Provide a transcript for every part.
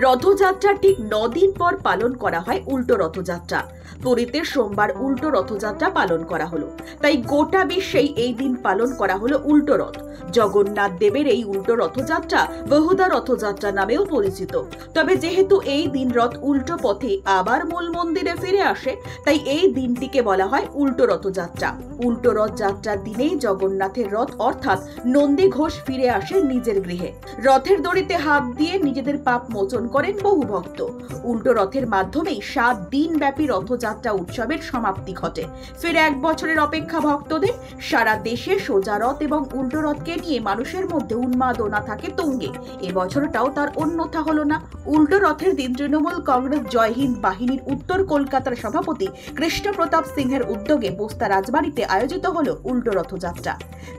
রথযাত্রার ঠিক 9 দিন পর পালন করা হয় উল্টো রথযাত্রা। পুরীতে সোমবার উল্টো রথযাত্রা পালন করা হলো, তাই গোটা বিশ্বেই এই দিন পালন করা হলো উল্টো রথ। জগন্নাথ দেবের এই উল্টো রথযাত্রা বহুদা রথযাত্রা নামেও পরিচিত। তবে যেহেতু এই দিন রথ উল্টো পথে আবার মূল মন্দিরে ফিরে আসে, তাই এই দিনটিকে বলা হয় উল্টো রথযাত্রা। উল্টো রথযাত্রার দিনেই জগন্নাথের রথ অর্থাৎ নন্দী ঘোষ ফিরে আসে নিজের গৃহে। রথের দড়িতে হাত দিয়ে নিজেদের পাপ মোচন করেন বহু ভক্ত। উল্টো রথের মাধ্যমেই 7 দিন ব্যাপী রথযাত্রা উৎসবের সমাপ্তি ঘটে। ফের 1 বছরের অপেক্ষা ভক্তদের। সারা দেশে সোজা রথ এবং উল্টো রথকে নিয়ে মানুষের মধ্যে উন্মাদনা থাকে তুঙ্গে। এবছরটাও তার অন্যথা হলো না। উল্টো রথের দিন তৃণমূল কংগ্রেস জয় হিন্দ বাহিনীর উত্তর কলকাতার সভাপতি কৃষ্ণ প্রতাপ সিংহের উদ্যোগে পোস্তা রাজবাড়িতে আয়োজিত হলো উল্টো রথযাত্রা,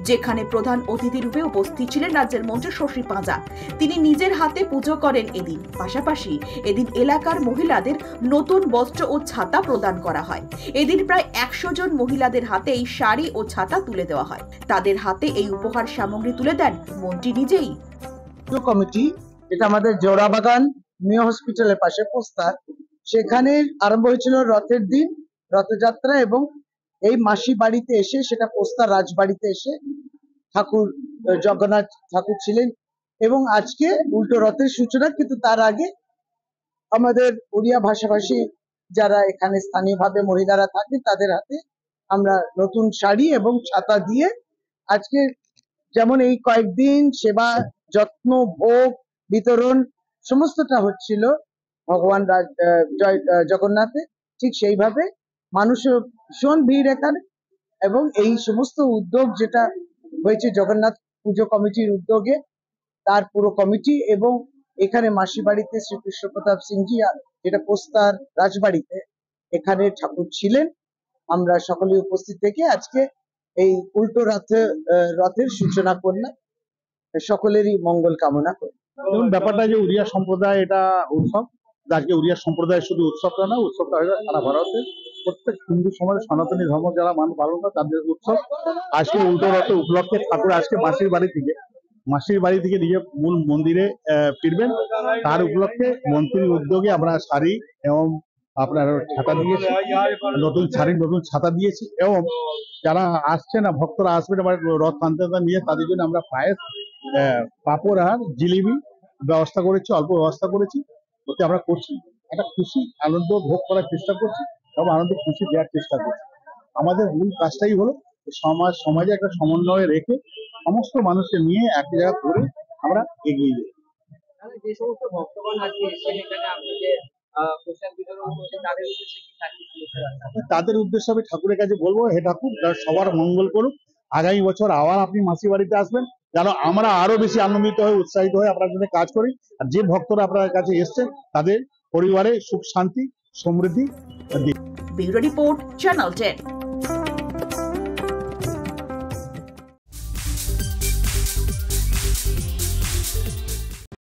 যেখানে প্রধান অতিথি রূপে উপস্থিত ছিলেন রাজ্যের মন্ত্রী শশী পাঁজা। তিনি নিজের হাতে পুজো করেন এদিন। পাশাপাশি এদিন এলাকার মহিলাদের নতুন বস্ত্র ও ছাতা প্রদান করা হয়। এদিন প্রায় 100 জন মহিলাদের হাতে এই শাড়ি ও ছাতা তুলে দেওয়া হয়। তাদের হাতে এই উপহার সামগ্রী তুলে দেন মন্ত্রী নিজেই। কমিটি, এটা আমাদের জোড়াবাগান মেয়ে হসপিটালের পাশে পোস্তার, সেখানে আরম্ভ হয়েছিল রথের দিন রথযাত্রা, এবং এই মাসি বাড়িতে এসে, সেটা পোস্তার রাজবাড়িতে এসে ঠাকুর জগন্নাথ ঠাকুর ছিলেন, এবং আজকে উল্টো রথের সূচনা। কিন্তু তার আগে আমাদের ওড়িয়া ভাষাভাষী যারা এখানে স্থানীয়ভাবে মহিলারা থাকে, তাদের হাতে আমরা নতুন শাড়ি এবং ছাতা দিয়ে আজকে, যেমন এই কয়েকদিন সেবা যত্ন ভোগ বিতরণ সমস্তটা হচ্ছিল ভগবান জগন্নাথে, ঠিক সেইভাবে মানুষের ভীষণ ভিড় এখানে। এবং এই সমস্ত উদ্যোগ যেটা হয়েছে জগন্নাথ পুজো কমিটির উদ্যোগে, তার পুরো কমিটি, এবং এখানে মাসি বাড়িতে শ্রীকৃষ্ণ প্রতাপ সিংজি, যেটা পোস্তার রাজবাড়িতে, এখানে ঠাকুর ছিলেন। আমরা সকলে উপস্থিত থেকে আজকে এই উল্টো রথের সূচনা করলাম। সকলেরই মঙ্গল কামনা করি। এবং ব্যাপারটা যে উড়িয়া সম্প্রদায় এটা উৎসব, আজকে উড়িয়া সম্প্রদায় শুধু উৎসবটা না, উৎসবটা হয়ে যায় সারা ভারতে প্রত্যেক হিন্দু সমাজের সনাতনী ধর্ম যারা মানুষ পালন করে তাদের উৎসব। আজকে উল্টো রথ উপলক্ষে ঠাকুর আজকে মাসির বাড়ি থেকে নিজের মূল মন্দিরে ফিরবেন। তার উপলক্ষে মন্ত্রীর উদ্যোগে আমরা শাড়ি এবং আপনার ছাতা দিয়েছি, নতুন শাড়ি নতুন ছাতা দিয়েছি, এবং যারা আসছে না ভক্তরা আসবেন আবার রথ টানতে নিয়ে, তাদের জন্য আমরা পায়েস, পাঁপড় আর জিলিপি ব্যবস্থা করেছি, অল্প ব্যবস্থা করেছি। ওতে আমরা করছি একটা খুশি আনন্দ ভোগ করার চেষ্টা করছি এবং আনন্দ খুশি দেওয়ার চেষ্টা করছি। আমাদের মূল কাজটাই হলো সমাজে একটা সমন্বয় রেখে সমস্ত মানুষকে নিয়ে এক জায়গা করে আমরা এগিয়ে যাই। যে সমস্ত ভক্তগণ আজকে এসেছেন এখানে, আপনি যে পোশাক বিতরণ করছেন, তাদের উদ্দেশ্যে কি থাকছে? তাদের উদ্দেশ্যে আমি ঠাকুরের কাছে বলবো, হে ঠাকুর সবার মঙ্গল করুক। আগামী বছর আবার আপনি মাসি বাড়িতে আসবেন, যেন আমরা আরো বেশি আনন্দিত হয়ে উৎসাহিত হয়ে আপনার জন্য কাজ করি। আর যে ভক্তরা আপনার কাছে এসছেন তাদের পরিবারে সুখ শান্তি সমৃদ্ধি দিন। Bureau report, channel 10।